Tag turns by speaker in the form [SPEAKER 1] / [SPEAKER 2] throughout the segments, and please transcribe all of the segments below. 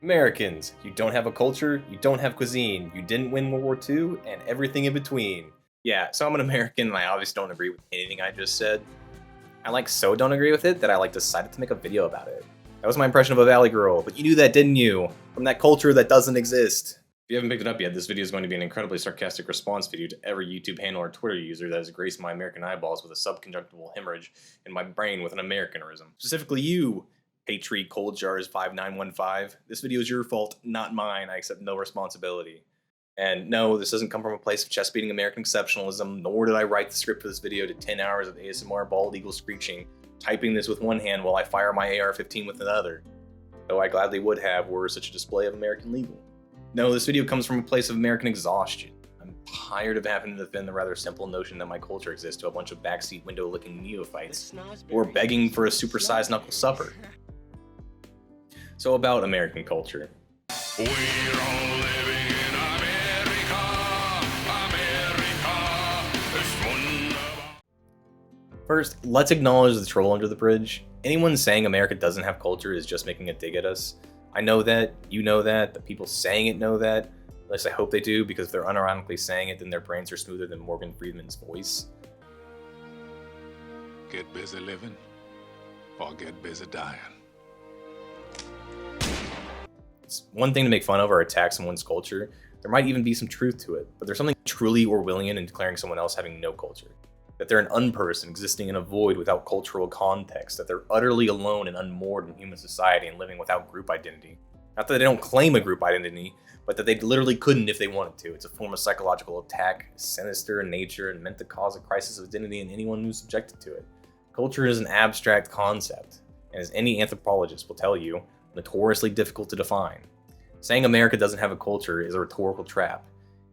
[SPEAKER 1] Americans, you don't have a culture, you don't have cuisine, you didn't win World War II, and everything in between. Yeah, so I'm an American and I obviously don't agree with anything I just said. I so don't agree with it that I decided to make a video about it. That was my impression of a Valley Girl, but you knew that, didn't you? From that culture that doesn't exist. If you haven't picked it up yet, this video is going to be an incredibly sarcastic response video to every YouTube handle or Twitter user that has graced my American eyeballs with a subconjunctival hemorrhage and my brain with an Americanism. Specifically you, Patriot Cold Jars 5915. This video is your fault, not mine. I accept no responsibility. And no, this doesn't come from a place of chest-beating American exceptionalism, nor did I write the script for this video to 10 hours of ASMR bald eagle screeching, typing this with one hand while I fire my AR-15 with another. Though I gladly would have were such a display of American legal. No, this video comes from a place of American exhaustion. I'm tired of having to defend the rather simple notion that my culture exists to a bunch of backseat window-licking neophytes, who are begging for a supersized knuckle supper. So about American culture.
[SPEAKER 2] We're all living in America, America is wonderful.
[SPEAKER 1] First, let's acknowledge the troll under the bridge. Anyone saying America doesn't have culture is just making a dig at us. I know that, you know that, the people saying it know that. At least I hope they do, because if they're unironically saying it, then their brains are smoother than Morgan Freeman's voice.
[SPEAKER 2] Get busy living or get busy dying.
[SPEAKER 1] It's one thing to make fun of or attack someone's culture. There might even be some truth to it, but there's something truly Orwellian in declaring someone else having no culture. That they're an unperson existing in a void without cultural context, that they're utterly alone and unmoored in human society and living without group identity. Not that they don't claim a group identity, but that they literally couldn't if they wanted to. It's a form of psychological attack, sinister in nature, and meant to cause a crisis of identity in anyone who's subjected to it. Culture is an abstract concept, and as any anthropologist will tell you, notoriously difficult to define. Saying America doesn't have a culture is a rhetorical trap,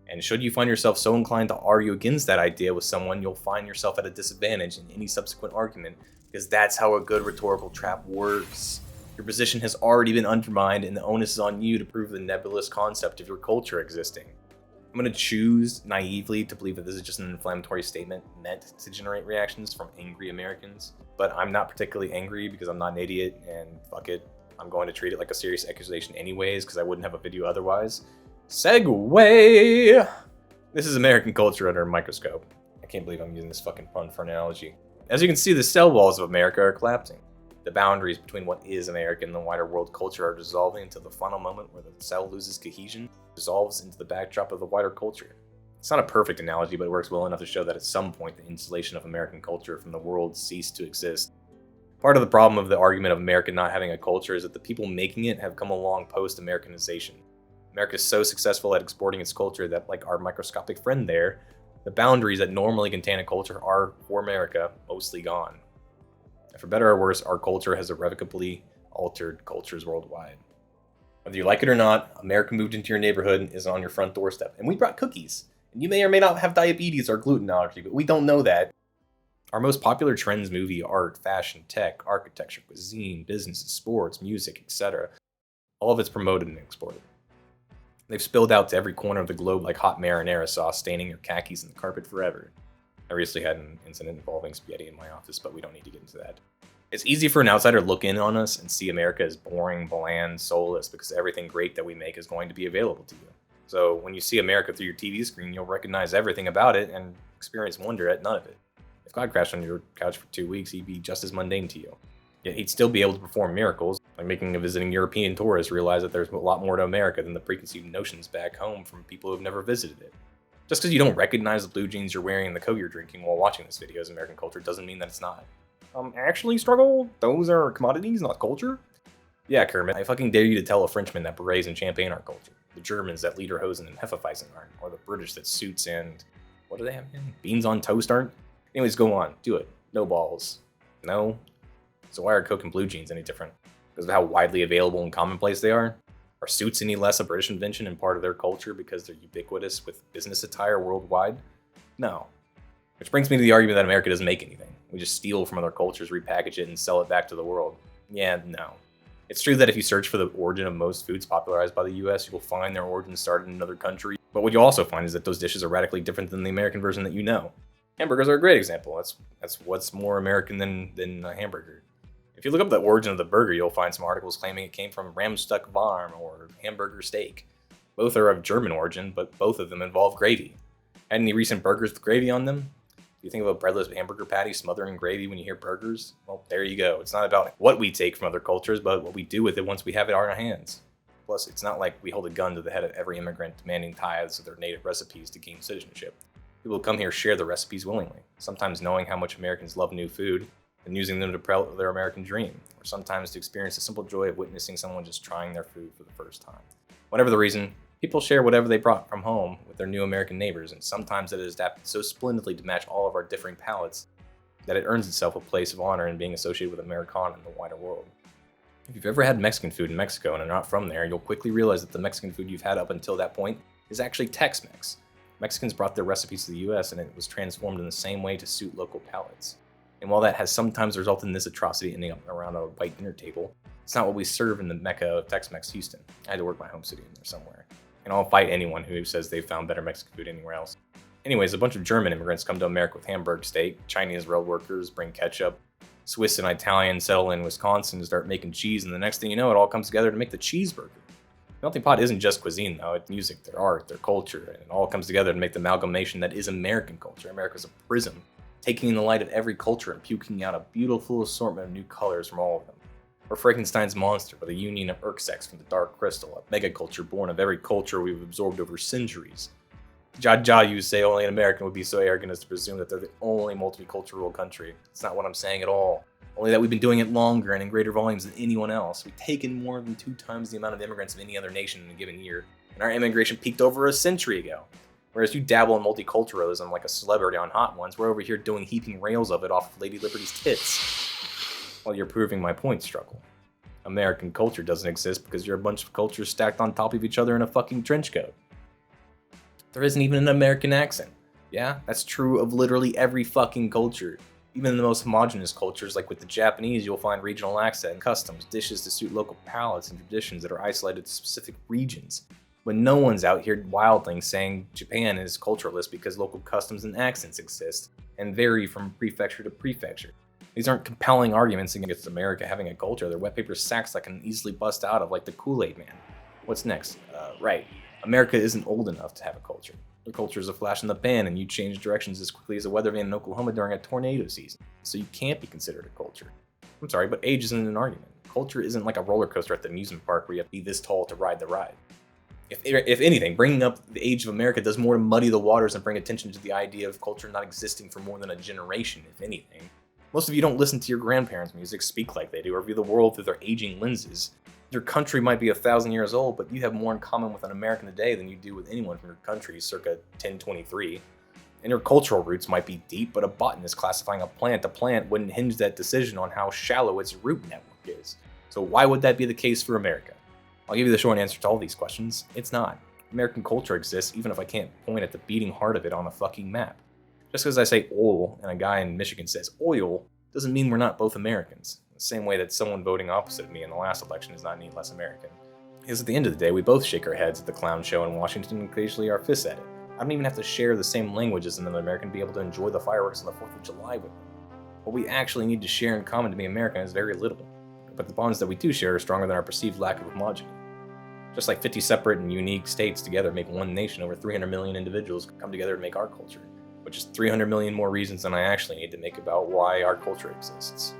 [SPEAKER 1] and should you find yourself so inclined to argue against that idea with someone, you'll find yourself at a disadvantage in any subsequent argument, because that's how a good rhetorical trap works. Your position has already been undermined, and the onus is on you to prove the nebulous concept of your culture existing. I'm going to choose naively to believe that this is just an inflammatory statement meant to generate reactions from angry Americans, but I'm not particularly angry because I'm not an idiot, and fuck it. I'm going to treat it like a serious accusation anyways, because I wouldn't have a video otherwise. Segway! This is American culture under a microscope. I can't believe I'm using this fucking pun for an analogy. As you can see, the cell walls of America are collapsing. The boundaries between what is American and the wider world culture are dissolving until the final moment where the cell loses cohesion, dissolves into the backdrop of the wider culture. It's not a perfect analogy, but it works well enough to show that at some point the insulation of American culture from the world ceased to exist. Part of the problem of the argument of America not having a culture is that the people making it have come along post-Americanization. America is so successful at exporting its culture that, like our microscopic friend there, the boundaries that normally contain a culture are, for America, mostly gone. And for better or worse, our culture has irrevocably altered cultures worldwide. Whether you like it or not, America moved into your neighborhood and is on your front doorstep. And we brought cookies. And you may or may not have diabetes or gluten allergy, but we don't know that. Our most popular trends movie, art, fashion, tech, architecture, cuisine, businesses, sports, music, etc. All of it's promoted and exported. They've spilled out to every corner of the globe like hot marinara sauce, staining your khakis in the carpet forever. I recently had an incident involving spaghetti in my office, but we don't need to get into that. It's easy for an outsider to look in on us and see America as boring, bland, soulless, because everything great that we make is going to be available to you. So when you see America through your TV screen, you'll recognize everything about it and experience wonder at none of it. If God crashed on your couch for 2 weeks, he'd be just as mundane to you. Yet he'd still be able to perform miracles, like making a visiting European tourist realize that there's a lot more to America than the preconceived notions back home from people who've never visited it. Just because you don't recognize the blue jeans you're wearing and the Coke you're drinking while watching this video as American culture doesn't mean that it's not. Actually, struggle? Those are commodities, not culture? Yeah, Kermit, I fucking dare you to tell a Frenchman that berets and champagne aren't culture. The Germans that lederhosen and Hefeweizen aren't, or the British that suits and... what do they have again? Beans on toast aren't? Anyways, go on. Do it. No balls. No? So why are Coke and blue jeans any different? Because of how widely available and commonplace they are? Are suits any less a British invention and part of their culture because they're ubiquitous with business attire worldwide? No. Which brings me to the argument that America doesn't make anything. We just steal from other cultures, repackage it, and sell it back to the world. Yeah, no. It's true that if you search for the origin of most foods popularized by the US, you will find their origin started in another country. But what you'll also find is that those dishes are radically different than the American version that you know. Hamburgers are a great example. That's what's more American than a hamburger. If you look up the origin of the burger, you'll find some articles claiming it came from Ramstuck Warm or hamburger steak. Both are of German origin, but both of them involve gravy. Had any recent burgers with gravy on them? Do you think of a breadless hamburger patty smothered in gravy when you hear burgers? Well, there you go. It's not about what we take from other cultures, but what we do with it once we have it on our hands. Plus, it's not like we hold a gun to the head of every immigrant demanding tithes of their native recipes to gain citizenship. People who come here share the recipes willingly, sometimes knowing how much Americans love new food and using them to propel their American dream, or sometimes to experience the simple joy of witnessing someone just trying their food for the first time. Whatever the reason, people share whatever they brought from home with their new American neighbors, and sometimes it is adapted so splendidly to match all of our differing palates that it earns itself a place of honor in being associated with Americana in the wider world. If you've ever had Mexican food in Mexico and are not from there, you'll quickly realize that the Mexican food you've had up until that point is actually Tex-Mex. Mexicans brought their recipes to the US and it was transformed in the same way to suit local palates. And while that has sometimes resulted in this atrocity ending up around a white dinner table, it's not what we serve in the Mecca of Tex-Mex Houston. I had to work my home city in there somewhere. And I'll fight anyone who says they've found better Mexican food anywhere else. Anyways, a bunch of German immigrants come to America with Hamburg steak, Chinese road workers bring ketchup, Swiss and Italian settle in Wisconsin and start making cheese, and the next thing you know, it all comes together to make the cheeseburger. Melting pot isn't just cuisine, though. It's music, their art, their culture, and it all comes together to make the amalgamation that is American culture. America's a prism, taking in the light of every culture and puking out a beautiful assortment of new colors from all of them. Or Frankenstein's monster, with a union of Urksex from the Dark Crystal, a megaculture born of every culture we've absorbed over centuries. You say only an American would be so arrogant as to presume that they're the only multicultural country. It's not what I'm saying at all. Only that we've been doing it longer and in greater volumes than anyone else. We've taken more than 2 times the amount of immigrants of any other nation in a given year, and our immigration peaked over a century ago. Whereas you dabble in multiculturalism like a celebrity on Hot Ones, we're over here doing heaping rails of it off of Lady Liberty's tits. While you're proving my point, Struggle. American culture doesn't exist because you're a bunch of cultures stacked on top of each other in a fucking trench coat. There isn't even an American accent. Yeah, that's true of literally every fucking culture. Even in the most homogenous cultures, like with the Japanese, you'll find regional accent and customs, dishes to suit local palates and traditions that are isolated to specific regions. But no one's out here wildling saying Japan is culturalist because local customs and accents exist and vary from prefecture to prefecture. These aren't compelling arguments against America having a culture. They're wet paper sacks that can easily bust out of, like the Kool-Aid Man. What's next? Right. America isn't old enough to have a culture. Their culture is a flash in the pan, and you change directions as quickly as a weather vane in Oklahoma during a tornado season. So you can't be considered a culture. I'm sorry, but age isn't an argument. Culture isn't like a roller coaster at the amusement park where you have to be this tall to ride the ride. If anything, bringing up the age of America does more to muddy the waters and bring attention to the idea of culture not existing for more than a generation, if anything. Most of you don't listen to your grandparents' music, speak like they do, or view the world through their aging lenses. Your country might be 1,000 years old, but you have more in common with an American today than you do with anyone from your country circa 1023. And your cultural roots might be deep, but a botanist classifying a plant wouldn't hinge that decision on how shallow its root network is. So why would that be the case for America? I'll give you the short answer to all these questions. It's not. American culture exists even if I can't point at the beating heart of it on a fucking map. Just because I say oil and a guy in Michigan says oil doesn't mean we're not both Americans. The same way that someone voting opposite of me in the last election is not any less American. Because at the end of the day, we both shake our heads at the clown show in Washington and occasionally our fists at it. I don't even have to share the same language as another American to be able to enjoy the fireworks on the 4th of July with them. What we actually need to share in common to be American is very little. But the bonds that we do share are stronger than our perceived lack of homogeny. Just like 50 separate and unique states together make one nation, over 300 million individuals come together to make our culture, which is 300 million more reasons than I actually need to make about why our culture exists.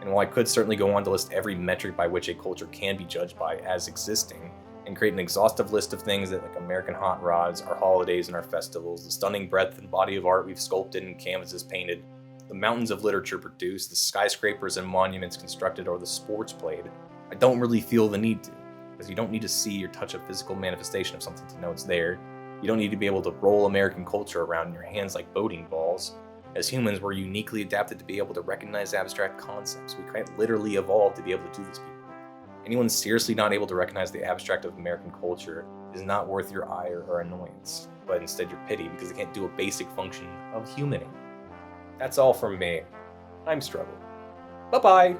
[SPEAKER 1] And while I could certainly go on to list every metric by which a culture can be judged by as existing, and create an exhaustive list of things that like American hot rods, our holidays and our festivals, the stunning breadth and body of art we've sculpted and canvases painted, the mountains of literature produced, the skyscrapers and monuments constructed, or the sports played, I don't really feel the need to. Because you don't need to see or touch a physical manifestation of something to know it's there. You don't need to be able to roll American culture around in your hands like boating balls. As humans, we're uniquely adapted to be able to recognize abstract concepts. We quite literally evolved to be able to do this, people. Anyone seriously not able to recognize the abstract of American culture is not worth your ire or annoyance, but instead your pity because they can't do a basic function of humaning. That's all from me. I'm Struggle. Bye-bye!